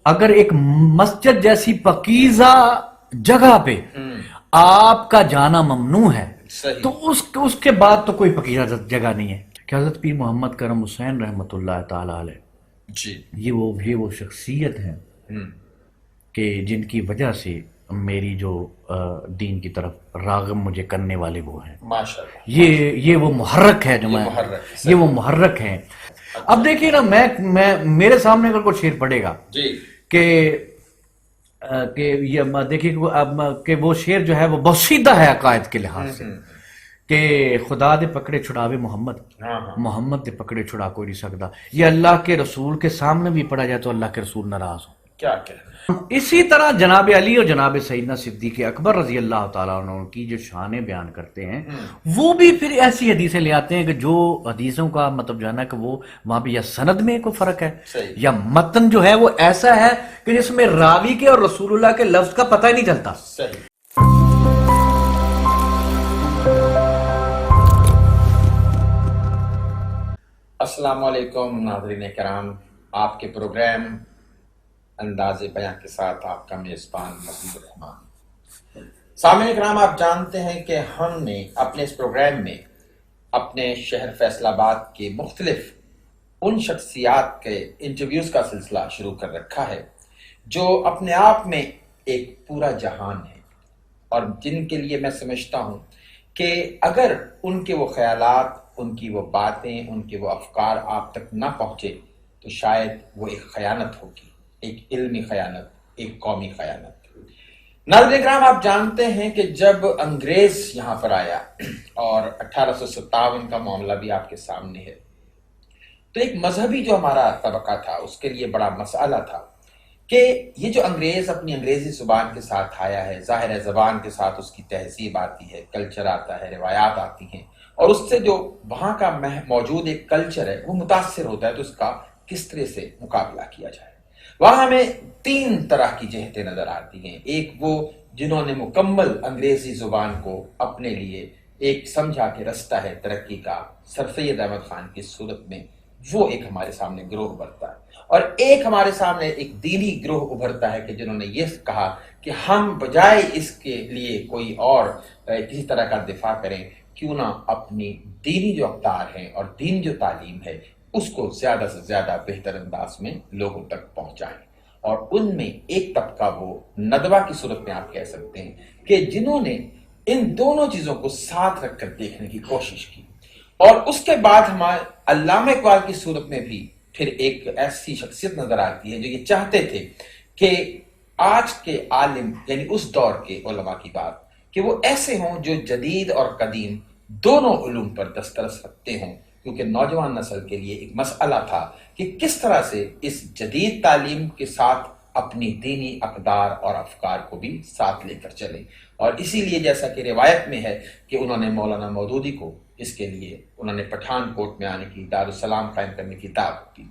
اگر ایک مسجد جیسی پاکیزہ جگہ پہ آپ کا جانا ممنوع ہے تو اس کے بعد تو کوئی پاکیزہ جگہ نہیں ہے. کہ حضرت پیر محمد کرم حسین رحمۃ اللہ تعالی علیہ جی یہ وہ شخصیت ہیں کہ جن کی وجہ سے میری جو دین کی طرف راغب مجھے کرنے والے وہ ہیں. ماشاءاللہ یہ وہ محرک ہے جو میں یہ وہ محرک ہیں. اب دیکھیے نا میں میرے سامنے اگر کوئی شعر پڑھے گا جی کہ یہ دیکھیے کہ وہ شعر جو ہے وہ بہت سیدھا ہے عقائد کے لحاظ سے کہ خدا دے پکڑے چھڑاوے محمد دے پکڑے چھڑا کوئی نہیں سکتا. یہ اللہ کے رسول کے سامنے بھی پڑھا جائے تو اللہ کے رسول ناراض ہو. کیا کہنا. اسی طرح جناب علی اور جناب سیدنا صدیق اکبر رضی اللہ تعالیٰ عنہ کی جو شانیں بیان کرتے ہیں وہ بھی پھر ایسی حدیثیں لے آتے ہیں کہ جو حدیثوں کا مطلب جو ہے نا کہ وہ وہاں پہ یا سند میں کوئی فرق ہے یا متن جو ہے وہ ایسا ہے کہ جس میں راوی کے اور رسول اللہ کے لفظ کا پتہ ہی نہیں چلتا. صحیح. السلام علیکم ناظرین کرام، آپ کے پروگرام انداز بیان کے ساتھ آپ کا میزبان مجید الرحمان. سامعین کرام، آپ جانتے ہیں کہ ہم نے اپنے اس پروگرام میں اپنے شہر فیصل آباد کے مختلف ان شخصیات کے انٹرویوز کا سلسلہ شروع کر رکھا ہے جو اپنے آپ میں ایک پورا جہان ہے اور جن کے لیے میں سمجھتا ہوں کہ اگر ان کے وہ خیالات، ان کی وہ باتیں، ان کے وہ افکار آپ تک نہ پہنچے تو شاید وہ ایک خیانت ہوگی، ایک علمی خیانت، ایک قومی خیانت. ناظرین کرام، آپ جانتے ہیں کہ جب انگریز یہاں پر آیا اور 1857 کا معاملہ بھی آپ کے سامنے ہے، تو ایک مذہبی جو ہمارا طبقہ تھا اس کے لیے بڑا مسئلہ تھا کہ یہ جو انگریز اپنی انگریزی زبان کے ساتھ آیا ہے، ظاہر ہے زبان کے ساتھ اس کی تہذیب آتی ہے، کلچر آتا ہے، روایات آتی ہیں، اور اس سے جو وہاں کا موجود ایک کلچر ہے وہ متاثر ہوتا ہے، تو اس کا کس طرح سے مقابلہ کیا جائے. وہاں ہمیں 3 طرح کی جہتیں نظر آتی ہیں. ایک وہ جنہوں نے مکمل انگریزی زبان کو اپنے لیے ایک سمجھا کہ رستہ ہے ترقی کا، سر سید احمد خان کی صورت میں وہ ایک ہمارے سامنے گروہ ابھرتا ہے، اور ایک ہمارے سامنے ایک دینی گروہ ابھرتا ہے کہ جنہوں نے یہ کہا کہ ہم بجائے اس کے لیے کوئی اور کسی طرح کا دفاع کریں، کیوں نہ اپنی دینی جو اقدار ہیں اور دین جو تعلیم ہے اس کو زیادہ سے زیادہ بہتر انداز میں لوگوں تک پہنچائیں. اور ان میں ایک طبقہ وہ ندوہ کی صورت میں آپ کہہ سکتے ہیں کہ جنہوں نے ان دونوں چیزوں کو ساتھ رکھ کر دیکھنے کی کوشش کی. اور اس کے بعد ہمارے علامہ اقبال کی صورت میں بھی پھر ایک ایسی شخصیت نظر آتی ہے جو یہ چاہتے تھے کہ آج کے عالم یعنی اس دور کے علماء کی بات کہ وہ ایسے ہوں جو جدید اور قدیم دونوں علوم پر دسترس رکھتے ہوں، کیونکہ نوجوان نسل کے لیے ایک مسئلہ تھا کہ کس طرح سے اس جدید تعلیم کے ساتھ اپنی دینی اقدار اور افکار کو بھی ساتھ لے کر چلیں. اور اسی لیے جیسا کہ روایت میں ہے کہ انہوں نے مولانا مودودی کو اس کے لیے انہوں نے پٹھان کوٹ میں آنے کی، دارالسلام قائم کرنے کی دعوت دی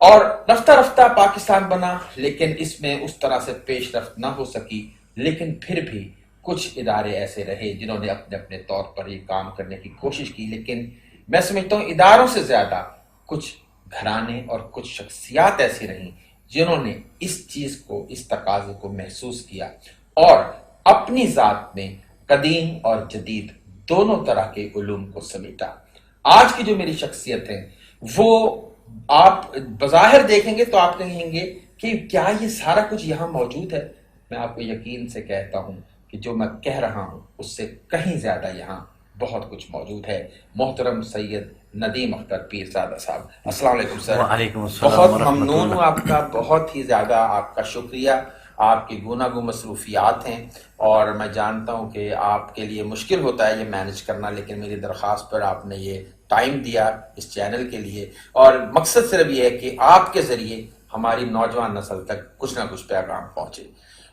اور رفتہ رفتہ پاکستان بنا، لیکن اس میں اس طرح سے پیش رفت نہ ہو سکی. لیکن پھر بھی کچھ ادارے ایسے رہے جنہوں نے اپنے اپنے طور پر یہ کام کرنے کی کوشش کی، لیکن میں سمجھتا ہوں اداروں سے زیادہ کچھ گھرانے اور کچھ شخصیات ایسی رہیں جنہوں نے اس چیز کو، اس تقاضے کو محسوس کیا اور اپنی ذات میں قدیم اور جدید دونوں طرح کے علوم کو سمیٹا. آج کی جو میری شخصیت ہے وہ آپ بظاہر دیکھیں گے تو آپ کہیں گے کہ کیا یہ سارا کچھ یہاں موجود ہے؟ میں آپ کو یقین سے کہتا ہوں کہ جو میں کہہ رہا ہوں اس سے کہیں زیادہ یہاں بہت کچھ موجود ہے. محترم سید ندیم اختر پیر زادہ صاحب، السلام علیکم سر. وعلیکم السلام. بہت ممنون ہوں آپ کا، بہت ہی زیادہ آپ کا شکریہ. آپ کی گوناگو مصروفیات ہیں اور میں جانتا ہوں کہ آپ کے لیے مشکل ہوتا ہے یہ مینج کرنا، لیکن میری درخواست پر آپ نے یہ ٹائم دیا اس چینل کے لیے، اور مقصد صرف یہ ہے کہ آپ کے ذریعے ہماری نوجوان نسل تک کچھ نہ کچھ پیغام پہنچے.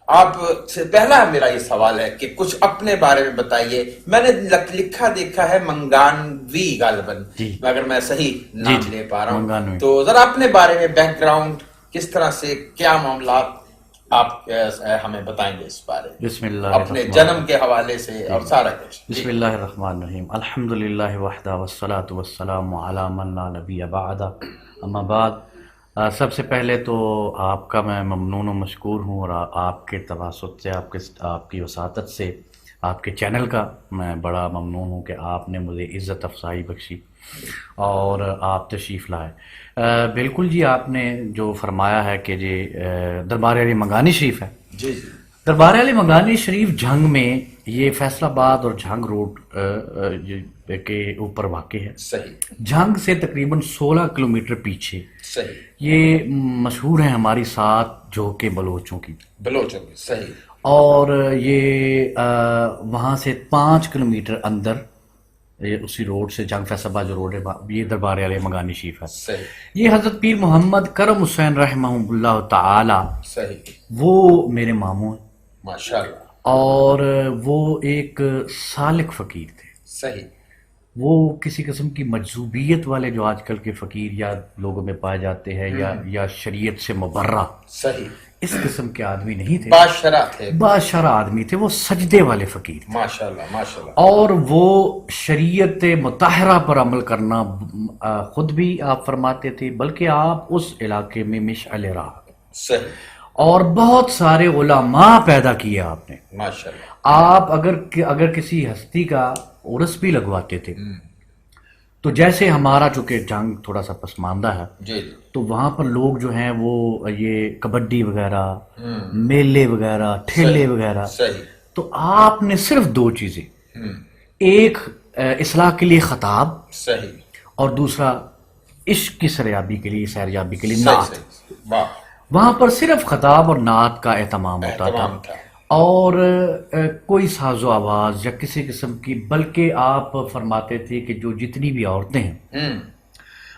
آپ سے پہلا میرا یہ سوال ہے کہ کچھ اپنے بارے میں بتائیے. میں نے لکھا دیکھا ہے منگانوی غالباً، اگر میں صحیح نام لے پا رہا ہوں، تو ذرا اپنے بارے میں بیک گراؤنڈ کس طرح سے کیا معاملات آپ ہمیں بتائیں گے اس بارے میں، بسم اللہ اپنے جنم کے حوالے سے اور سارا کچھ. بسم اللہ الرحمن الرحیم. الحمدللہ وحدہ والصلاة والسلام علی من لا نبی بعدہ. اما بعد، سب سے پہلے تو آپ کا میں ممنون و مشکور ہوں، اور آپ کے تواسط سے، آپ کی وساطت سے، آپ کے چینل کا میں بڑا ممنون ہوں کہ آپ نے مجھے عزت افزائی بخشی اور آپ تشریف لائے۔ بالکل جی، آپ نے جو فرمایا ہے کہ جی دربار علی منگانی شریف ہے، جی جی دربار علی منگانی شریف جھنگ میں، یہ فیصل آباد اور جھنگ روڈ کے اوپر واقع ہے۔ صحیح جھنگ سے تقریباً 16 کلومیٹر پیچھے صحیح یہ مشہور ہیں ہماری 7 جھوکے بلوچوں کی، بلوچوں کی، صحیح اور یہ وہاں سے 5 کلومیٹر اندر، یہ اسی روڈ سے، جنگ فیصل آباد جو روڈ ہے، یہ دربار علی منگانی شریف ہے۔ صحیح یہ حضرت پیر محمد کرم حسین رحمہ اللہ تعالی، صحیح وہ میرے ماموں ہیں، ماشاء اللہ اور وہ ایک سالک فقیر تھے۔ صحیح وہ کسی قسم کی مجذوبیت والے جو آج کل کے فقیر یا لوگوں میں پائے جاتے ہیں، یا شریعت سے مبرہ، صحیح اس قسم کے آدمی نہیں تھے، بادشاہ تھے، باشرہ آدمی تھے، وہ سجدے والے فقیر تھے، ماشاء اللہ ماشاء اللہ، اور وہ شریعت مطہرہ پر عمل کرنا خود بھی آپ فرماتے تھے، بلکہ آپ اس علاقے میں مشعل راہ، صحیح اور بہت سارے علماء پیدا کیے آپ نے۔ ماشاء اللہ آپ اگر کسی ہستی کا عرس بھی لگواتے تھے، تو جیسے ہمارا چونکہ جنگ تھوڑا سا پسماندہ ہے، جی جی تو وہاں پر لوگ جو ہیں وہ یہ کبڈی وغیرہ، میلے وغیرہ، ٹھیلے وغیرہ، صحیح تو آپ نے صرف 2 چیزیں، ایک اصلاح کے لیے خطاب، صحیح اور دوسرا عشق کی سریابی کے لیے، سیریابی کے لیے صحیح نعت۔ صحیح واہ وہاں پر صرف خطاب اور نعت کا اہتمام ہوتا اہتمام تھا، تھا، اور کوئی ساز و آواز یا کسی قسم کی، بلکہ آپ فرماتے تھے کہ جو جتنی بھی عورتیں ہیں،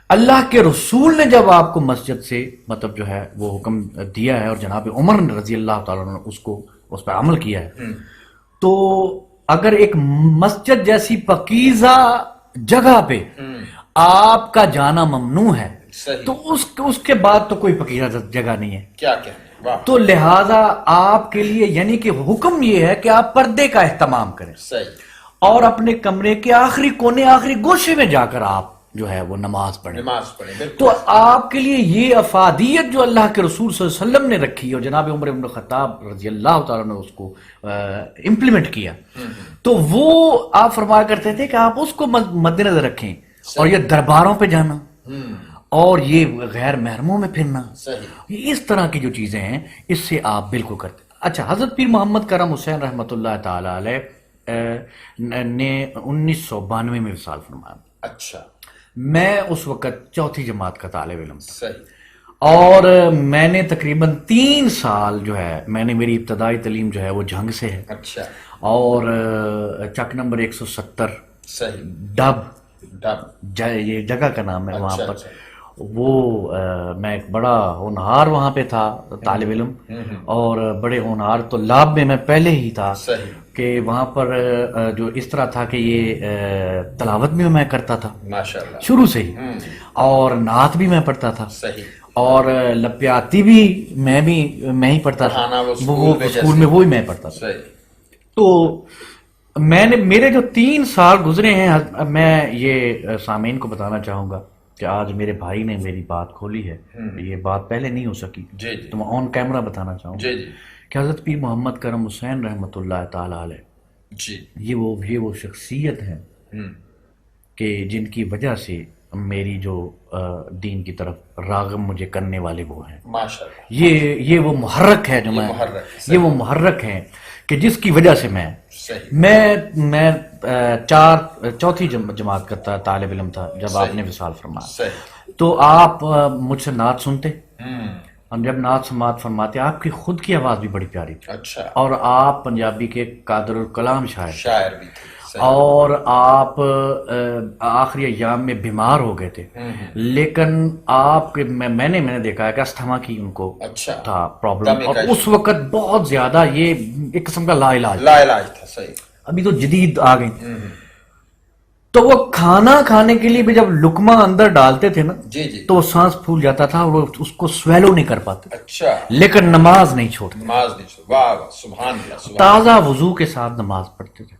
اللہ کے رسول نے جب آپ کو مسجد سے مطلب جو ہے وہ حکم دیا ہے، اور جناب عمر رضی اللہ تعالیٰ نے اس پر عمل کیا ہے، تو اگر ایک مسجد جیسی پاکیزہ جگہ پہ آپ کا جانا ممنوع ہے، صحیح تو اس کے بعد تو کوئی پاکیزہ جگہ نہیں ہے۔ کیا کہنے، واہ تو لہٰذا آپ کے لیے یعنی کہ حکم یہ ہے کہ آپ پردے کا اہتمام کریں، صحیح اور اپنے کمرے کے آخری کونے، آخری گوشے میں جا کر آپ جو ہے وہ نماز پڑھیں۔ نماز پڑھیں، بالکل تو آپ کے لیے یہ افادیت جو اللہ کے رسول صلی اللہ علیہ وسلم نے رکھی، اور جناب عمر بن الخطاب رضی اللہ تعالیٰ نے اس کو امپلیمنٹ کیا، تو وہ آپ فرمایا کرتے تھے کہ آپ اس کو مد نظر رکھیں، اور یہ درباروں پہ جانا، اور یہ غیر محرموں میں پھرنا، صحیح یہ اس طرح کی جو چیزیں ہیں، اس سے آپ بالکل کرتے۔ اچھا، حضرت پیر محمد کرم حسین رحمۃ اللہ تعالی علیہ نے 1992 میں وصال فرمایا۔ اچھا میں اس وقت 4تھی جماعت کا طالب علم تھا، صحیح اور میں نے تقریباً 3 سال جو ہے، میں نے میری ابتدائی تعلیم جو ہے وہ جھنگ سے ہے، اچھا اور چک نمبر 170 صحیح ڈب، یہ جگہ کا نام ہے وہاں پر، اچھا وہ میں ایک بڑا ہونہار وہاں پہ تھا طالب علم، اور بڑے ہونہار تو لاب میں پہلے ہی تھا، صحیح کہ وہاں پر جو اس طرح تھا کہ یہ تلاوت بھی میں کرتا تھا ماشاء اللہ شروع سے ہی، اور نعت بھی میں پڑھتا تھا، صحیح اور لپیاتی بھی میں ہی پڑھتا تھا، پڑھانا وہ وہ اسکول میں وہی میں پڑھتا تھا۔ صحیح تو میرے جو 3 سال گزرے ہیں، میں یہ سامعین کو بتانا چاہوں گا کہ آج میرے بھائی نے میری بات کھولی ہے، یہ بات پہلے نہیں ہو سکی، جی جی تو میں آن کیمرہ بتانا چاہوں گا جی جی کہ حضرت پیر محمد کرم حسین رحمۃ اللہ تعالی علیہ، جی یہ وہ شخصیت ہیں کہ جن کی وجہ سے میری جو دین کی طرف راغب مجھے کرنے والے وہ ہیں، ماشاء اللہ یہ وہ محرک ہے جو یہ وہ محرک ہے کہ جس کی وجہ سے صحیح میں 4تھی جماعت کا طالب علم تھا جب آپ نے وصال فرمایا، صحیح تو آپ مجھ سے نعت سنتے، ہم جب نعت سماعت فرماتے، آپ کی خود کی آواز بھی بڑی پیاری تھی، اچھا اور آپ پنجابی کے قادر الکلام شاعر، شاعر بھی تھے، صحیح اور آپ آخری ایام میں بیمار ہو گئے تھے، لیکن آپ کے میں نے دیکھا ہے کہ استھما کی ان کو اچھا تھا پرابلم، دم اور کا اس وقت بہت زیادہ یہ ایک قسم کا لا علاج، لا علاج تھا، صحیح ابھی تو جدید آ گئی، تو وہ کھانا کھانے کے لیے بھی جب لقمہ اندر ڈالتے تھے نا، جی جی تو وہ سانس پھول جاتا تھا، وہ اس کو سویلو نہیں کر پاتے، اچھا لیکن نماز نہیں چھوڑتے، نماز نہیں چھوڑ، واہ واہ سبحان اللہ سبحان تازہ وضو کے ساتھ نماز پڑھتے تھے۔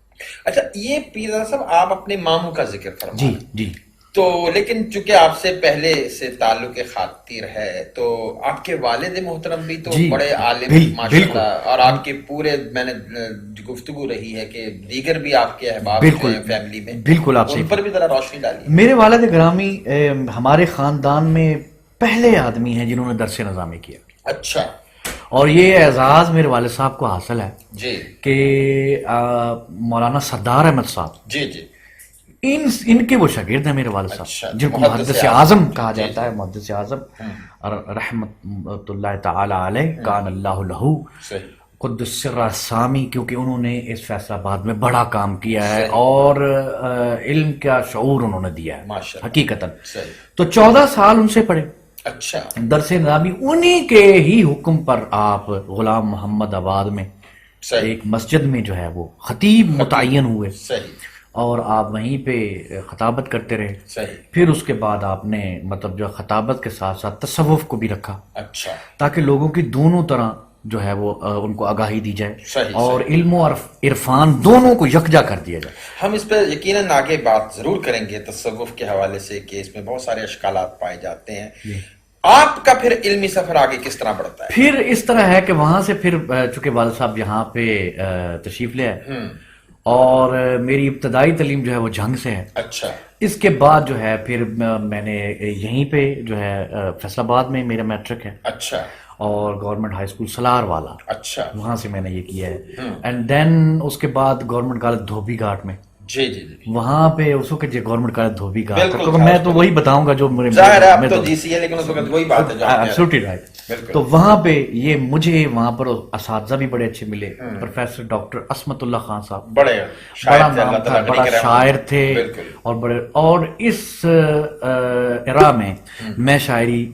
اچھا یہ پیرزادہ صاحب آپ اپنے ماموں کا ذکر فرمائیں، جی تو لیکن چونکہ آپ سے پہلے سے تعلق خاطر ہے تو آپ کے والد محترم بھی تو بڑے عالم ماشاءاللہ، اور آپ کے پورے میں نے گفتگو رہی ہے کہ دیگر بھی آپ کے احباب ہیں فیملی میں، بالکل آپ ان پر بھی ذرا روشنی ڈالیے۔ میرے والد گرامی ہمارے خاندان میں پہلے آدمی ہیں جنہوں نے درس نظامی کیا۔ اچھا، اور یہ اعزاز میرے والد صاحب کو حاصل ہے جی کہ مولانا سردار احمد صاحب جی جی ان کے وہ شاگرد ہیں میرے والد اچھا، صاحب، جن کو محدث اعظم کہا جاتا ہے، محدث اعظم رحمت اللہ تعالی علیہ، کان اللہ لہو قدس سر سامی، کیونکہ انہوں نے اس فیصلہ آباد میں بڑا کام کیا ہے اور علم کا شعور انہوں نے دیا ہے حقیقتاً۔ تو 14 سال ان سے پڑھے، اچھا، درس نظامی انہی کے ہی حکم پر آپ غلام محمد آباد میں ایک مسجد میں جو ہے وہ خطیب متعین ہوئے، اور آپ وہیں پہ خطابت کرتے رہے۔ پھر اس کے بعد آپ نے مطلب جو خطابت کے ساتھ ساتھ تصوف کو بھی رکھا، اچھا، تاکہ لوگوں کی دونوں طرح جو ہے وہ ان کو آگاہی دی جائے اور علم اور عرفان دونوں کو یکجا کر دیا جائے۔ ہم اس پہ یقیناً آگے بات ضرور کریں گے تصوف کے حوالے سے کہ اس میں بہت سارے اشکالات پائے جاتے ہیں۔ آپ کا پھر علمی سفر آگے کس طرح بڑھتا ہے؟ پھر اس طرح ہے کہ وہاں سے پھر چونکہ والد صاحب یہاں پہ تشریف لے آئے اور میری ابتدائی تعلیم جو ہے وہ جھنگ سے ہے۔ اچھا، اس کے بعد جو ہے پھر میں نے یہیں پہ جو ہے فیصل آباد میں میرا میٹرک ہے، اچھا، اور گورنمنٹ ہائی اسکول سلار والا، اچھا، وہاں سے میں نے یہ کیا ہے۔ اینڈ دین اس کے بعد گورنمنٹ کالج دھوبی گھاٹ میں، جی جی جی، وہاں پہ اس وقت جو گورنمنٹ کالج دھوبی گھاٹ، تو میں تو وہی بتاؤں گا جو ظاہر ہے آپ تو جی سی ہے، لیکن اس وقت وہی بات ہے جو آپ نے ایبسولوٹلی رائٹ۔ تو وہاں پہ یہ مجھے وہاں پر اساتذہ بھی بڑے اچھے ملے، پروفیسر ڈاکٹر عصمت اللہ خان صاحب، بڑے بڑا نام تھا، بڑا شاعر تھے، اور بڑے، اور اس ایرا میں میں شاعری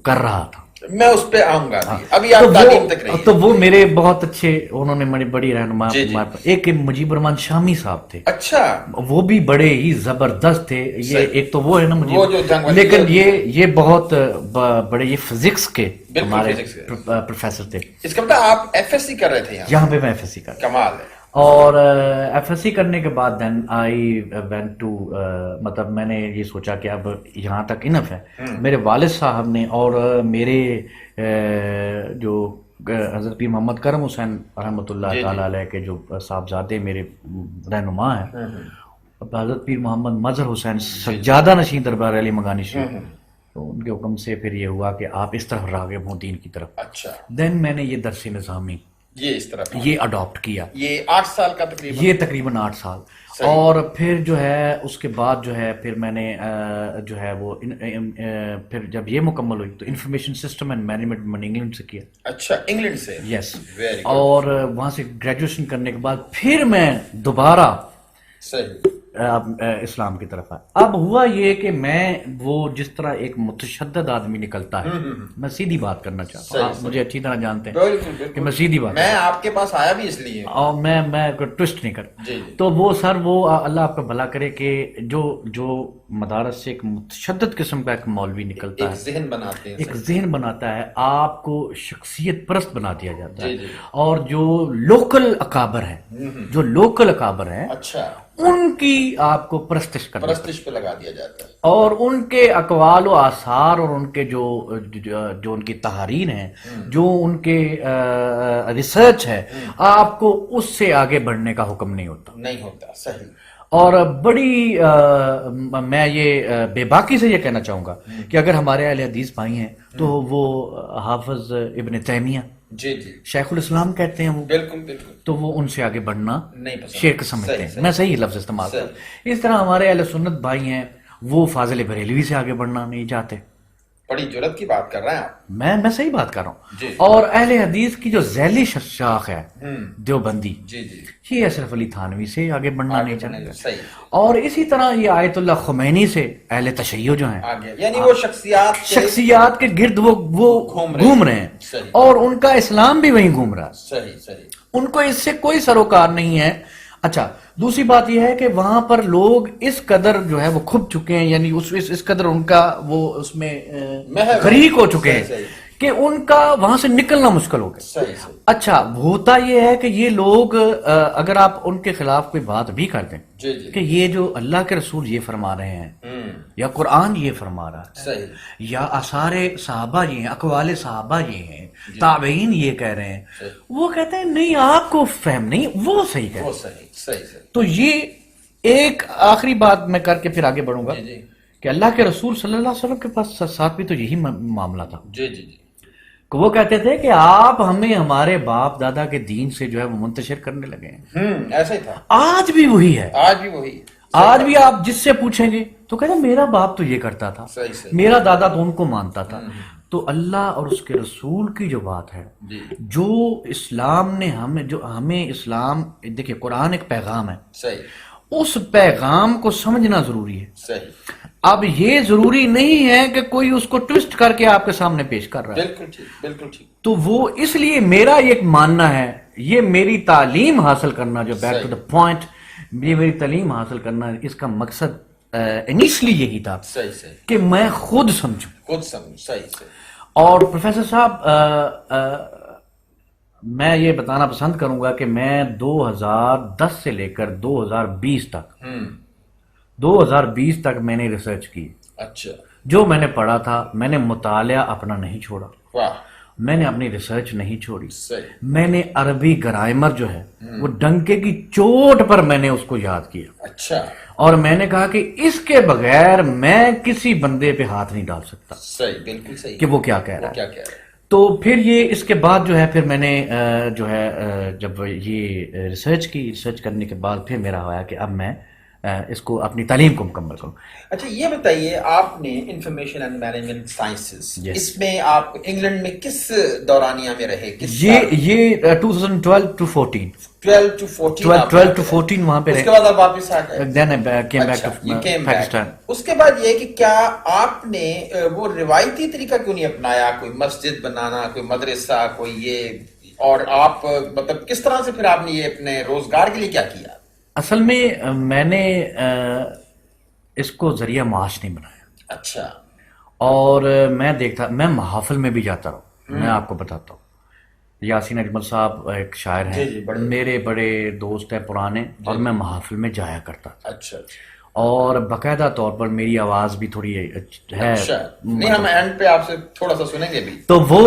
کر رہا تھا۔ میں اس پہ آؤں گا، ابھی آپ تعلیم تک رہی۔ تو وہ میرے بہت اچھے، انہوں نے میری بڑی رہنما۔ ایک مجیب الرحمان شامی صاحب تھے، اچھا، وہ بھی بڑے ہی زبردست تھے۔ یہ ایک تو وہ ہے نا مجیب، لیکن یہ بہت بڑے، یہ فزکس کے ہمارے پروفیسر تھے۔ اس کا مطلب آپ ایف ایس سی کر رہے تھے یہاں پہ؟ میں ایف ایس سی کر رہا، کمال ہے۔ اور ایف ایس سی کرنے کے بعد دین آئی وینٹ ٹو، مطلب میں نے یہ سوچا کہ اب یہاں تک انف ہے۔ میرے والد صاحب نے اور میرے جو حضرت پیر محمد کرم حسین رحمۃ اللہ تعالی علیہ کے جو صاحبزادے میرے رہنما ہیں، حضرت پیر محمد مظہر حسین سجادہ نشین دربار علی مگانی شریف، تو ان کے حکم سے پھر یہ ہوا کہ آپ اس طرف راغب ہوں دین کی طرف۔ اچھا، دین میں نے یہ درس نظامی یہ اس طرح یہ اڈاپٹ کیا، یہ 8 سال کا تقریباً، یہ تقریباً 8 سال۔ اور پھر جو ہے اس کے بعد جو ہے پھر میں نے جو ہے وہ پھر جب یہ مکمل ہوئی تو انفارمیشن سسٹم اینڈ مینجمنٹ میں نے انگلینڈ سے کیا۔ اچھا، انگلینڈ سے؟ یس، اور وہاں سے گریجویشن کرنے کے بعد پھر میں دوبارہ اسلام کی طرف آیا۔ اب ہوا یہ کہ میں وہ جس طرح ایک متشدد آدمی نکلتا ہے، میں سیدھی بات کرنا چاہتا ہوں، آپ مجھے اچھی طرح جانتے ہیں کہ میں سیدھی بات، میں آپ کے پاس آیا بھی اس لیے، اور میں ٹوسٹ نہیں کرتا۔ تو وہ سر، وہ اللہ آپ کا بھلا کرے کہ جو مدارس سے ایک متشدد قسم کا ایک مولوی نکلتا ہے، ایک ذہن بناتا ہے، آپ کو شخصیت پرست بنا دیا جاتا ہے، اور جو لوکل اکابر ہیں ان کی آپ کو پرستش پہ لگا دیا جاتا ہے، اور ان کے اقوال و آثار اور ان کے جو ان کی تحریر ہیں، جو ان کے ریسرچ ہے، آپ کو اس سے آگے بڑھنے کا حکم نہیں ہوتا۔ صحیح۔ اور بڑی میں یہ بے باکی سے یہ کہنا چاہوں گا کہ اگر ہمارے اہل حدیث بھائی ہیں تو وہ حافظ ابن تیمیہ، جی جی، شیخ الاسلام کہتے ہیں وہ، بالکل بالکل، تو وہ ان سے آگے بڑھنا نہیں شرک سمجھتے ہیں، میں صحیح لفظ استعمال کروں۔ اس طرح ہمارے اہل سنت بھائی ہیں، وہ فاضل بریلوی سے آگے بڑھنا نہیں چاہتے۔ بڑی جرات کی بات کر رہے ہیں آپ۔ میں صحیح بات کر رہا ہوں۔ اور اہل حدیث کی جو ذیلی شاخ ہے دیوبندی، یہ اشرف علی تھانوی سے آگے بڑھنا نہیں چاہتے، اور اسی طرح یہ آیت اللہ خمینی سے اہل تشیع جو ہیں، یعنی وہ شخصیات کے گرد وہ گھوم رہے ہیں، اور ان کا اسلام بھی وہیں گھوم رہا ہے۔ صحیح صحیح، ان کو اس سے کوئی سروکار نہیں ہے۔ اچھا، دوسری بات یہ ہے کہ وہاں پر لوگ اس قدر جو ہے وہ کھپ چکے ہیں، یعنی اس قدر ان کا وہ اس میں غریق ہو چکے ہیں کہ ان کا وہاں سے نکلنا مشکل ہو گیا. صحیح صحیح. اچھا ہوتا یہ ہے کہ یہ لوگ اگر آپ ان کے خلاف کوئی بات بھی کر دیں جی جی. کہ یہ جو اللہ کے رسول یہ فرما رہے ہیں یا قرآن یہ فرما رہا ہے صحیح. یا آثار صحابہ یہ ہیں، اقوال صحابہ یہ ہیں، تابعین یہ کہہ رہے ہیں، وہ کہتے ہیں نہیں آپ کو فہم نہیں، وہ صحیح کہہ رہے وہ ہیں. صحیح صحیح صحیح. تو یہ ایک آخری بات میں کر کے پھر آگے بڑھوں گا جی جی کہ اللہ کے رسول صلی اللہ علیہ وسلم کے پاس ساتھ بھی تو یہی معاملہ تھا جی جی جی. کہ وہ کہتے تھے کہ آپ ہمیں ہمارے باپ دادا کے دین سے جو ہے وہ منتشر کرنے لگے ہیں. ایسا ہی تھا. آج بھی وہی ہے. آج بھی وہی. آج بھی آپ جس سے پوچھیں گے تو کہتے ہیں میرا باپ تو یہ کرتا تھا، صحیح صحیح. میرا دادا تو ان کو مانتا تھا. تو اللہ اور اس کے رسول کی جو بات ہے، جی جو اسلام نے ہمیں اسلام، دیکھیں قرآن ایک پیغام ہے، صحیح اس پیغام کو سمجھنا ضروری ہے. صحیح. اب یہ ضروری نہیں ہے کہ کوئی اس کو ٹوسٹ کر کے آپ کے سامنے پیش کر رہا ہے. بالکل ٹھیک بالکل ٹھیک. تو وہ اس لیے میرا ایک ماننا ہے، یہ میری تعلیم حاصل کرنا، جو بیک ٹو دا پوائنٹ، یہ میری تعلیم حاصل کرنا، اس کا مقصد انیشلی یہی تھا صحیح صحیح. کہ میں خود سمجھوں. خود سمجھ. صحیح صحیح. اور پروفیسر صاحب میں یہ بتانا پسند کروں گا کہ میں 2010 سے لے کر 2020 تک میں نے ریسرچ کی. اچھا. جو میں نے پڑھا تھا، میں نے مطالعہ اپنا نہیں چھوڑا، واہ. میں نے اپنی ریسرچ نہیں چھوڑی. صحیح. میں نے عربی گرامر جو ہے وہ ڈنکے کی چوٹ پر میں نے اس کو یاد کیا، اچھا. اور میں نے کہا کہ اس کے بغیر میں کسی بندے پہ ہاتھ نہیں ڈال سکتا صحیح بالکل صحیح. کہ وہ کیا کہہ رہا ہے. کیا کہہ رہے ہیں. تو پھر یہ اس کے بعد جو ہے پھر میں نے جو ہے جب یہ ریسرچ کرنے کے بعد پھر میرا ہوا کہ اب میں اس کو اپنی تعلیم کو مکمل کروں. اچھا یہ بتائیے، آپ نے information and management sciences, Yes. اس میں آپ انگلینڈ میں کس دورانیہ میں رہے؟ کس یہ 2012 to 14 12 to 14 آپ 12 to 14 وہاں پہ اس رہے. کے بعد آپ واپس آ گئے. Then I came back اچھا، to you came back. Pakistan. اس کے بعد یہ کہ کیا آپ نے وہ روایتی طریقہ کیوں نہیں اپنایا، کوئی مسجد بنانا، کوئی مدرسہ، کوئی یہ، اور آپ مطلب کس طرح سے پھر آپ نے یہ اپنے روزگار کے لیے کیا کیا؟ اصل میں نے اس کو ذریعہ معاش نہیں بنایا. اچھا. اور میں محافل میں بھی جاتا رہا. میں آپ کو بتاتا ہوں، یاسین اجمل صاحب ایک شاعر ہیں، میرے بڑے دوست ہیں پرانے، اور میں محافل میں جایا کرتا تھا. اچھا. اور باقاعدہ طور پر میری آواز بھی تھوڑی ہے. اچھا. نہیں، ہم اینڈ پہ آپ سے تھوڑا سا سنیں گے بھی. تو وہ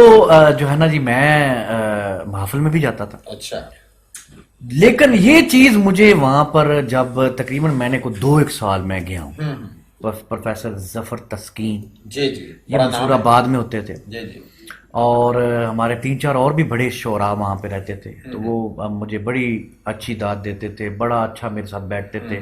جو ہے نا جی، میں محافل میں بھی جاتا تھا. اچھا. لیکن یہ چیز مجھے وہاں پر جب تقریباً میں نے کوئی 2-1 سال میں گیا ہوں، پروفیسر ظفر تسکین، جی جی، یہ منصور آباد میں ہوتے تھے، جی جی، اور ہمارے 3-4 اور بھی بڑے شعراء وہاں پہ رہتے تھے. تو وہ مجھے بڑی اچھی داد دیتے تھے، بڑا اچھا میرے ساتھ بیٹھتے تھے.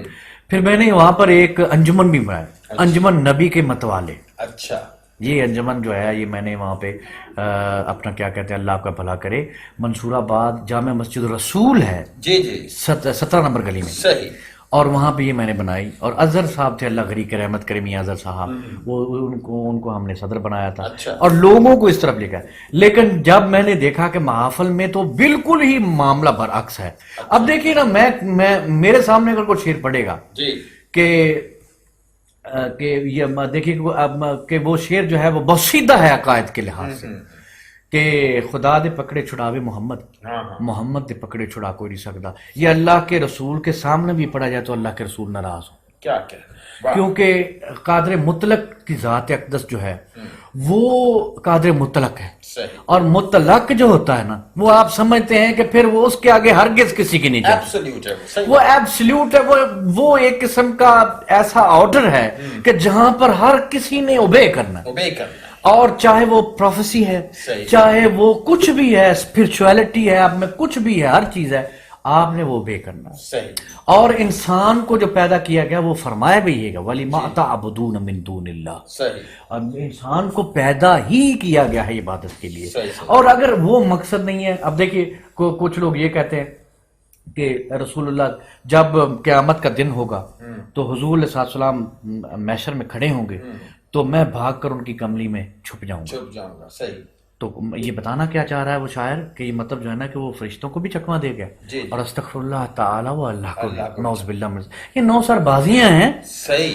پھر میں نے وہاں پر ایک انجمن بھی بنایا، انجمن نبی کے متوالے. اچھا. یہ انجمن جو ہے یہ میں نے وہاں پہ اپنا کیا کہتے ہیں، اللہ کا بھلا کرے، منصور آباد جامع مسجد رسول ہے، جی جی، 17 نمبر گلی میں، صحیح. اور وہاں پہ یہ میں نے بنائی. اور اظہر صاحب تھے، اللہ غریق رحمت کرے، میاں اظہر صاحب، وہ ان کو ہم نے صدر بنایا تھا. اچھا. اور لوگوں کو اس طرف لے گئے. لیکن جب میں نے دیکھا کہ محافل میں تو بالکل ہی معاملہ برعکس ہے. اب دیکھیے نا، میں میرے سامنے اگر کوئی شعر پڑھے گا جی کہ یہ دیکھیے کہ وہ شعر جو ہے وہ بہت سیدھا ہے عقائد کے لحاظ سے، کہ خدا دے پکڑے چھڑاوے محمد، محمد دے پکڑے چھڑا کوئی نہیں سکتا. یہ اللہ کے رسول کے سامنے بھی پڑھا جائے تو اللہ کے رسول ناراض ہو، کیا کہ کیونکہ قادر مطلق کی ذات اقدس جو ہے وہ قادر مطلق ہے. صحیح. اور مطلق جو ہوتا ہے نا، وہ آپ سمجھتے ہیں کہ پھر وہ اس کے آگے ہرگز کسی کی نہیں جاتی. ایبسلیوٹ ہے صحیح. وہ ایبسلیوٹ ہے، وہ ایک قسم کا ایسا آرڈر ہے کہ جہاں پر ہر کسی نے اوبے کرنا، اوبے کرنا، اور چاہے وہ پروفیسی ہے، صحیح، چاہے وہ کچھ بھی ہے، اسپرچویلٹی ہے، آپ میں کچھ بھی ہے، ہر چیز ہے، آپ نے وہ اوبے کرنا. صحیح. اور انسان کو جو پیدا کیا گیا وہ فرمایا بھی یہ گا وَلِمَا تَعْبُدُونَ مِن دُونِ اللَّهِ. صحیح. اب انسان کو پیدا ہی کیا گیا ہے عبادت کے لیے. صحیح. اور اگر وہ مقصد نہیں ہے، اب دیکھیے کچھ لوگ یہ کہتے ہیں کہ رسول اللہ جب قیامت کا دن ہوگا تو حضور علیہ السلام محشر میں کھڑے ہوں گے تو میں بھاگ کر ان کی کملی میں چھپ جاؤں گا. چھپ جاؤں گا. صحیح. تو یہ بتانا کیا چاہ رہا ہے وہ شاعر کہ یہ مطلب جو ہے نا کہ وہ فرشتوں کو بھی چکما دے گیا جی اور استغفر اللہ تعالی و اللہ کو نعوذ باللہ من یہ 9 سر بازیاں ہیں. صحیح.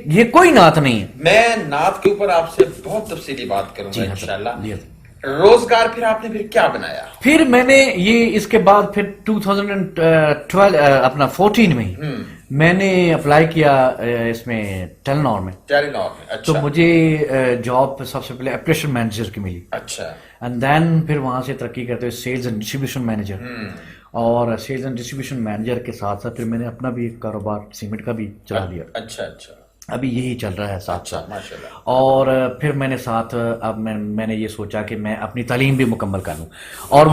یہ کوئی نعت نہیں ہے. میں نعت کے اوپر آپ سے بہت تفصیلی بات کروں گا انشاءاللہ. روزگار پھر آپ نے پھر کیا بنایا؟ پھر میں نے یہ اس کے بعد پھر 2012 اپنا 14 میں ہی میں نے اپلائی کیا اس میں ٹیلنور میں. اچھا. تو مجھے جاب سب سے پہلے اپریشن مینیجر کی ملی. اچھا. اینڈ دین پھر وہاں سے ترقی کرتے ہوئے سیلز اینڈ ڈسٹریبیوشن مینیجر. اور سیلز اینڈ ڈسٹریبیوشن مینیجر کے ساتھ ساتھ پھر میں نے اپنا بھی ایک کاروبار سیمنٹ کا بھی چلا لیا. اچھا اچھا. ابھی یہی چل رہا ہے ساتھ ساتھ. ماشاءاللہ. اور پھر میں نے ساتھ اب میں نے یہ سوچا کہ میں اپنی تعلیم بھی مکمل کر لوں اور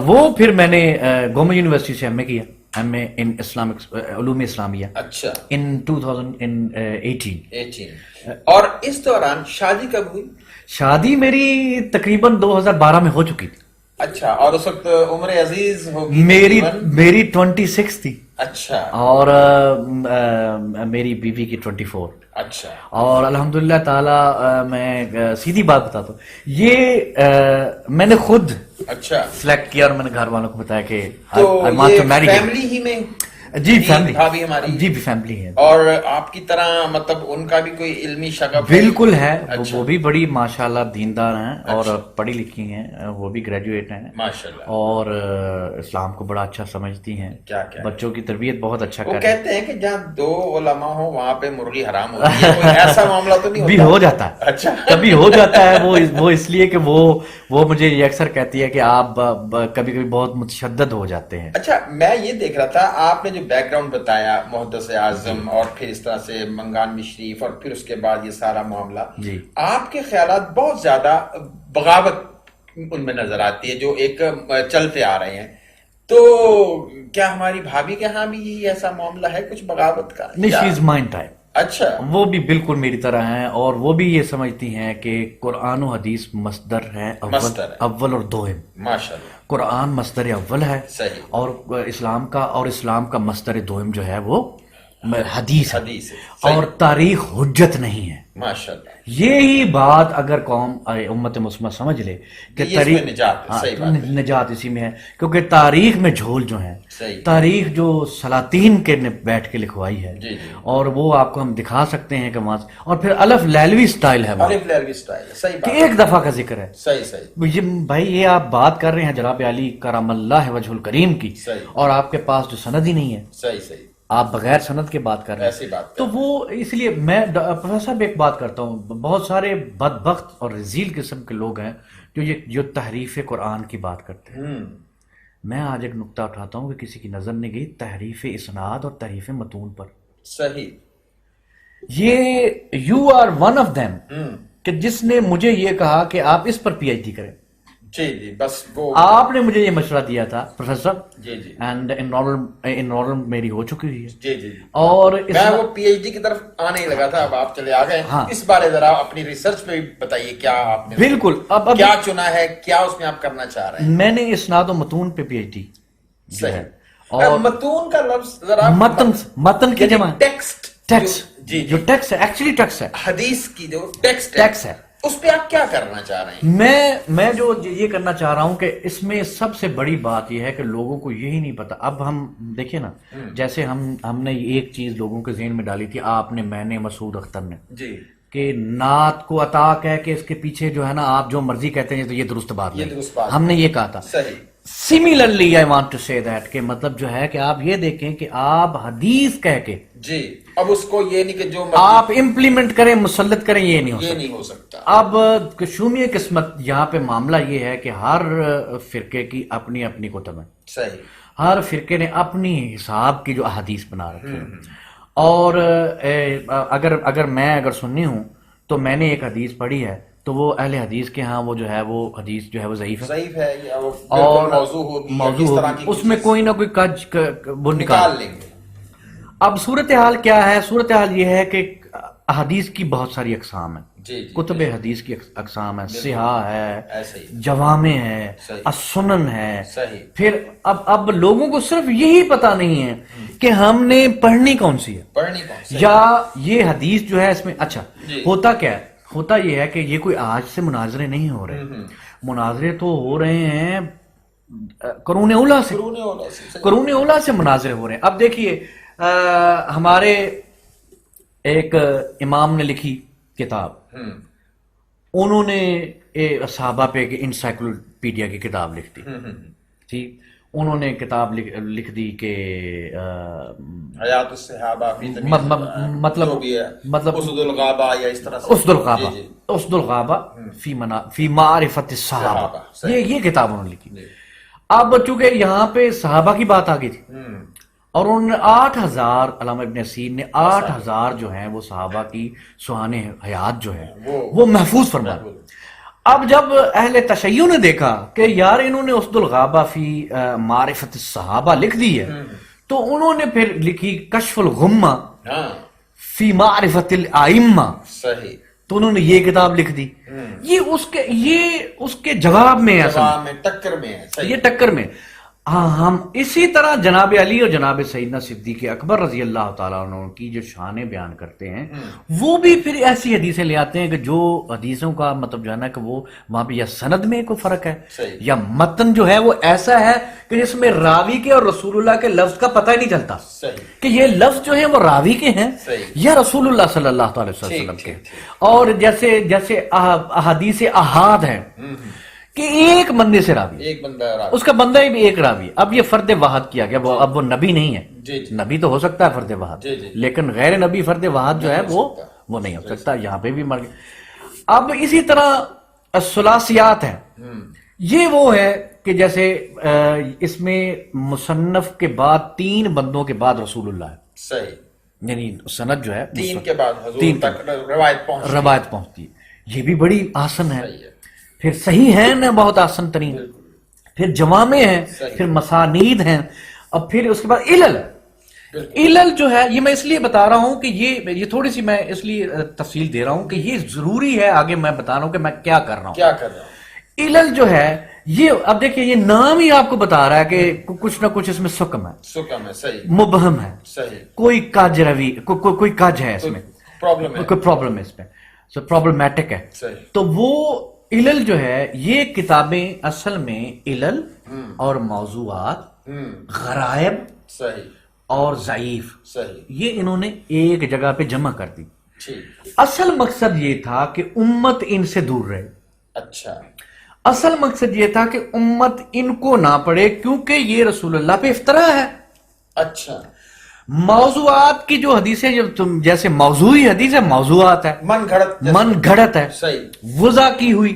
وہ پھر میں نے گورنمنٹ یونیورسٹی سے ایم اے کیا. ایم اے ان اسلامک علوم اسلامیہ. اچھا. ان 2018. اور اس دوران شادی کب ہوئی؟ شادی میری تقریباً 2012 میں ہو چکی تھی. اچھا. اور اس وقت عمر عزیز ہوگی؟ میری 26 تھی. اچھا. اور میری بیوی کی 24. اچھا. اور الحمدللہ تعالی میں سیدھی بات بتاتا ہوں یہ میں نے خود اچھا سلیکٹ کیا اور میں نے گھر والوں کو بتایا کہ فیملی ہی میں. جی فیملی. بھابھی ہماری جی فیملی ہے. اور آپ کی طرح مطلب ان کا بھی کوئی علمی شغف؟ بالکل ہے. وہ بھی بڑی ماشاءاللہ دیندار ہیں اور پڑھی لکھی ہیں. وہ بھی گریجویٹ ہیں ماشاءاللہ. اور اسلام کو بڑا اچھا سمجھتی ہیں. بچوں کی تربیت بہت اچھا کرتی ہیں. وہ کہتے ہیں کہ جہاں 2 علماء ہوں وہاں پہ مرغی حرام ہوتی ہے. کوئی ایسا معاملہ تو نہیں ہوتا؟ بھی ہو جاتا ہے. اچھا. کبھی ہو جاتا ہے. وہ اس لیے کہ وہ مجھے یہ اکثر کہتی ہے کہ آپ کبھی کبھی بہت متشدد ہو جاتے ہیں. اچھا. میں یہ دیکھ رہا تھا آپ نے جو بیک گراؤنڈ بتایا محدث اعظم اور پھر اس طرح سے منگان شریف اور پھر اس کے بعد یہ سارا معاملہ, جی آپ کے خیالات بہت زیادہ بغاوت ان میں نظر آتی ہے جو ایک چلتے آ رہے ہیں. تو کیا ہماری بھابھی کے ہاں بھی یہی ایسا معاملہ ہے کچھ بغاوت کا؟ نہیں, شی از مائن ٹائپ. اچھا. وہ بھی بالکل میری طرح ہیں اور وہ بھی یہ سمجھتی ہیں کہ قرآن و حدیث مصدر ہے اول اور دوم. ماشاءاللہ. قرآن مصدر اول ہے صحیح. اور اسلام کا مصدر دوم جو ہے وہ حدیث ہے. اور تاریخ حجت نہیں ہے. ماشاءاللہ. یہی بات اگر قوم امت مسلمہ سمجھ لے کہ تاریخ نجات اسی میں ہے, کیونکہ تاریخ میں جھول جو ہیں, تاریخ جو سلاطین کے نے بیٹھ کے لکھوائی ہے, اور وہ آپ کو ہم دکھا سکتے ہیں کہ وہاں سے, اور پھر الف لیلوی سٹائل ہے, کہ ایک دفعہ کا ذکر ہے. صحیح. بھائی یہ آپ بات کر رہے ہیں جناب علی کرم اللہ وجہ الکریم کی, اور آپ کے پاس جو سند ہی نہیں ہے. صحیح. آپ بغیر سند کے بات کر رہے ہیں. تو وہ اس لیے میں پروفیسر صاحب ایک بات کرتا ہوں, بہت سارے بدبخت اور رذیل قسم کے لوگ ہیں جو تحریف قرآن کی بات کرتے ہیں. میں آج ایک نقطہ اٹھاتا ہوں کہ کسی کی نظر نہیں گئی تحریف اسناد اور تحریف متون پر. صحیح. یہ you are one of them کہ جس نے مجھے یہ کہا کہ آپ اس پر پی ایچ ڈی کریں. جی بس وہ آپ نے مجھے یہ مشورہ دیا تھا پروفیسر. جی. اینڈ انرولمنٹ میری ہو چکی ہوئی ہے. جی. اور میں وہ پی ایچ ڈی کی طرف آنے ہی لگا تھا, اب آپ چلے آ گئے. اس بارے ذرا اپنی ریسرچ پہ بتائیے, کیا آپ نے بالکل اب کیا چنا ہے, کیا اس میں آپ کرنا چاہ رہے ہیں؟ میں نے اسناد و متون پہ پی ایچ ڈی. صحیح. اور متون کا لفظ ذرا متن کی جمع ٹیکسٹ. جی جو ٹیکسٹ ہے ایکچولی ٹیکسٹ ہے, حدیث کی جو ٹیکسٹ ہے, اس پہ آپ کیا کرنا چاہ رہے ہیں؟ میں جو یہ کرنا چاہ رہا ہوں کہ اس میں سب سے بڑی بات یہ ہے کہ لوگوں کو یہی نہیں پتا. اب ہم دیکھیں نا, جیسے ہم نے ایک چیز لوگوں کے ذہن میں ڈالی تھی, آپ نے, میں نے, مسعود اختر نے, جی, کہ نعت کو عطا کہہ کے اس کے پیچھے جو ہے نا آپ جو مرضی کہتے ہیں تو یہ درست بات نہیں. ہم نے یہ کہا تھا. صحیح. Similarly, I want to say that کہ مطلب جو ہے کہ آپ یہ دیکھیں کہ آپ حدیث کہہ کے جی, اب اس کو یہ نہیں کہ جو آپ امپلیمنٹ کریں, مسلط کریں, یہ نہیں ہو سکتا. اب شومی قسمت یہاں پہ معاملہ یہ ہے کہ ہر فرقے کی اپنی اپنی کتب ہے. صحیح. ہر فرقے نے اپنی حساب کی جو احادیث بنا رکھی ہیں. اور اگر میں سنی ہوں تو میں نے ایک حدیث پڑھی ہے تو وہ اہل حدیث کے ہاں وہ جو ہے وہ حدیث جو ہے وہ ضعیف ہے اور موضوع ہوگی, اس میں کوئی نہ کوئی کج وہ نکال لیں گے. اب صورتحال کیا ہے؟ صورتحال یہ ہے کہ حدیث کی بہت ساری اقسام ہیں. کتب حدیث کی اقسام ہے, صحاح ہے, جوامع ہے, السنن ہے. پھر اب لوگوں کو صرف یہی پتا نہیں ہے کہ ہم نے پڑھنی کون سی ہے, یا یہ حدیث جو ہے اس میں. اچھا ہوتا کیا ہے, ہوتا یہ ہے کہ یہ کوئی آج سے مناظرے نہیں ہو رہے، مناظرے تو ہو رہے ہیں قرون اولیٰ سے، قرون اولیٰ سے مناظرے ہو رہے ہیں۔ اب دیکھیے ہمارے ایک امام نے لکھی کتاب، انہوں نے صحابہ پہ ایک انسائکلوپیڈیا کی کتاب لکھ دی، ٹھیک، انہوں نے کتاب لکھ دی کہ حیات الصحابہ فی تمیز مطلب اسد الغابہ یا اس طرح سے اسد الغابہ فی معرفت الصحابہ، یہ کتاب انہوں نے لکھی۔ اب چونکہ یہاں پہ صحابہ کی بات آ گئی تھی اور انہوں نے 8000 علامہ ابن سین نے 8000 جو ہیں وہ صحابہ کی سوانح حیات جو ہے وہ محفوظ فرما۔ اب جب اہل تشیع نے دیکھا کہ یار انہوں نے اسد الغابہ فی معرفت الصحابہ لکھ دی ہے، تو انہوں نے پھر لکھی کشف الغمہ فی معرفت الائمہ، صحیح، تو انہوں نے یہ کتاب لکھ دی۔ یہ اس کے جواب میں ہے، ٹکر میں ہے، یہ ٹکر میں۔ ہاں، ہم اسی طرح جناب علی اور جناب سیدنا صدیق اکبر رضی اللہ تعالیٰ عنہ کی جو شانیں بیان کرتے ہیں، وہ بھی پھر ایسی حدیثیں لے آتے ہیں کہ جو حدیثوں کا مطلب جو ہے نا کہ وہ وہاں پہ یا سند میں کوئی فرق ہے یا متن جو ہے وہ ایسا ہے کہ جس میں راوی کے اور رسول اللہ کے لفظ کا پتہ ہی نہیں چلتا کہ یہ لفظ جو ہیں وہ راوی کے ہیں یا رسول اللہ صلی اللہ علیہ وسلم کے۔ اور جیسے احادیث احاد ہیں کہ ایک بندے سے راوی، ایک بندہ، اس کا بندہ ہی بھی ایک راوی، اب یہ فرد واحد کیا گیا، اب وہ نبی نہیں ہے، نبی تو ہو سکتا ہے فرد واحد، لیکن غیر نبی فرد واحد جو ہے وہ نہیں ہو سکتا، یہاں پہ بھی مر گیا۔ اب اسی طرح ثلاثیات ہیں، یہ وہ ہے کہ جیسے اس میں مصنف کے بعد 3 بندوں کے بعد رسول اللہ ہے، صحیح، یعنی سند جو ہے 3 کے بعد حضور تک روایت پہنچتی ہے، یہ بھی بڑی آسن ہے۔ پھر صحیح ہیں نا بہت آسن ترین، پھر جوامع ہیں، پھر مسانید ہیں، اور پھر اس کے بعد علل جو ہے، یہ میں اس لیے بتا رہا ہوں کہ یہ تھوڑی سی میں اس لیے تفصیل دے رہا ہوں کہ یہ ضروری ہے، آگے میں بتا رہا ہوں کہ میں کیا کر رہا ہوں۔ علل جو ہے یہ اب دیکھیے یہ نام ہی آپ کو بتا رہا ہے کہ کچھ نہ کچھ اس میں سکم ہے، صحیح، مبہم ہے، صحیح، کوئی کج روی، کوئی کج ہے اس میں، کوئی پرابلم ہے اس میں، پرابلمیٹک ہے، تو وہ علل جو ہے، یہ کتابیں اصل میں علل اور موضوعات، غرائب اور ضعیف، یہ انہوں نے ایک جگہ پہ جمع کر دی۔ اصل مقصد یہ تھا کہ امت ان سے دور رہے، اچھا، اصل مقصد یہ تھا کہ امت ان کو نہ پڑھے کیونکہ یہ رسول اللہ پہ افطرا ہے۔ اچھا، موضوعات کی جو حدیثیں، جو تم جیسے موضوعی حدیث ہے، موضوعات ہے، من گھڑت ہے، وضع کی ہوئی،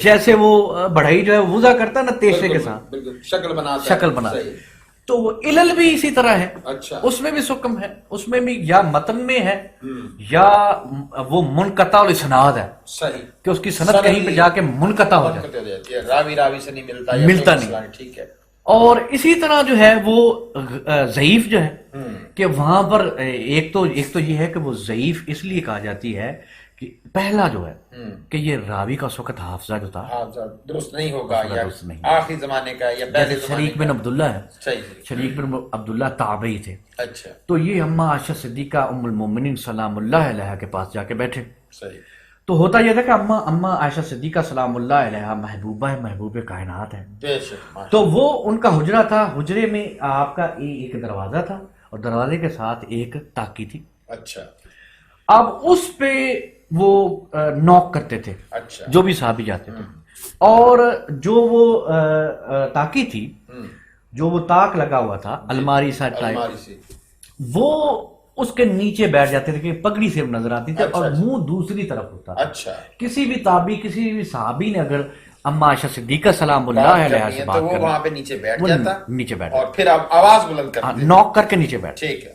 جیسے وہ بڑھائی جو ہے وضع کرتا ہے نا تیشے کے ساتھ، شکل بناتا، تو وہ علل بھی اسی طرح ہے، اس میں بھی سکم ہے، اس میں بھی یا متن میں ہے یا وہ منقطع الاسناد ہے، کہ اس کی سند کہیں پہ جا کے منقطع ہو جائے، راوی سے نہیں ملتا نہیں، ٹھیک ہے۔ اور اسی طرح جو ہے وہ ضعیف جو ہے کہ وہاں پر ایک تو یہ ہے کہ وہ ضعیف اس لیے کہا جاتی ہے کہ پہلا جو ہے کہ یہ راوی کا اس وقت حافظہ جو تھا درست نہیں ہوگا، یا آخری زمانے کا یا پہلے زمانے کا۔ شریک بن عبداللہ ہے، شریک بن عبداللہ تابعی تھے، اچھا، تو یہ اما عائشہ صدیقہ ام المومنین سلام اللہ علیہ کے پاس جا کے بیٹھے، تو ہوتا یہ تھا کہ اما عائشہ صدیقہ سلام اللہ علیہ محبوبہ ہے، محبوب کائنات ہے، تو وہ ان کا حجرہ تھا، حجرے میں آپ کا ایک دروازہ تھا اور دروازے کے ساتھ ایک تاکی تھی، اچھا، اب اس پہ وہ نوک کرتے تھے، اچھا، جو بھی صحابی جاتے تھے، اور جو وہ تاکی تھی، جو وہ تاک لگا ہوا تھا الماری سا ٹائپ، وہ اس کے نیچے بیٹھ جاتے تھے کہ پگڑی سے نظر آتی تھی اور منہ دوسری طرف ہوتا تھا۔ اچھا، کسی بھی تابعی، کسی بھی صحابی نے اگر اما عائشہ صدیقہ سلام اللہ علیہ سے بات کرنا، وہاں پہ نیچے بیٹھ جاتا، نیچے بیٹھ اور پھر آواز بلند کرتے، نوک کر کے نیچے بیٹھ، ٹھیک ہے۔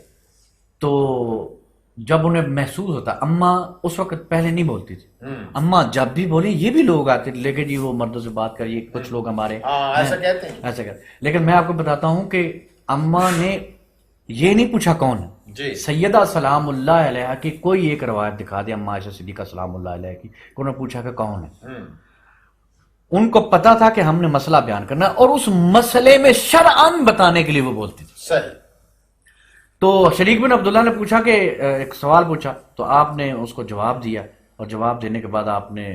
تو جب انہیں محسوس ہوتا، اما اس وقت پہلے نہیں بولتی تھی، اما جب بھی بولیں یہ بھی لوگ آتے لے کے جی وہ مردوں سے بات کریے، کچھ لوگ ہمارے ایسا کہتے ہیں، ایسا کہتے، لیکن میں آپ کو بتاتا ہوں کہ اما نے یہ نہیں پوچھا کون ہے، سیدہ سلام اللہ علیہ کی کوئی ایک روایت دکھا دیا اما عائشہ صدیقہ سلام اللہ علیہ کی، انہوں نے پوچھا کہ کون ہے، ان کو پتا تھا کہ ہم نے مسئلہ بیان کرنا اور اس مسئلے میں شرعاً بتانے کے لیے وہ بولتی تھی، صحیح۔ تو شریک بن عبداللہ نے پوچھا کہ ایک سوال پوچھا، تو آپ نے اس کو جواب دیا اور جواب دینے کے بعد آپ نے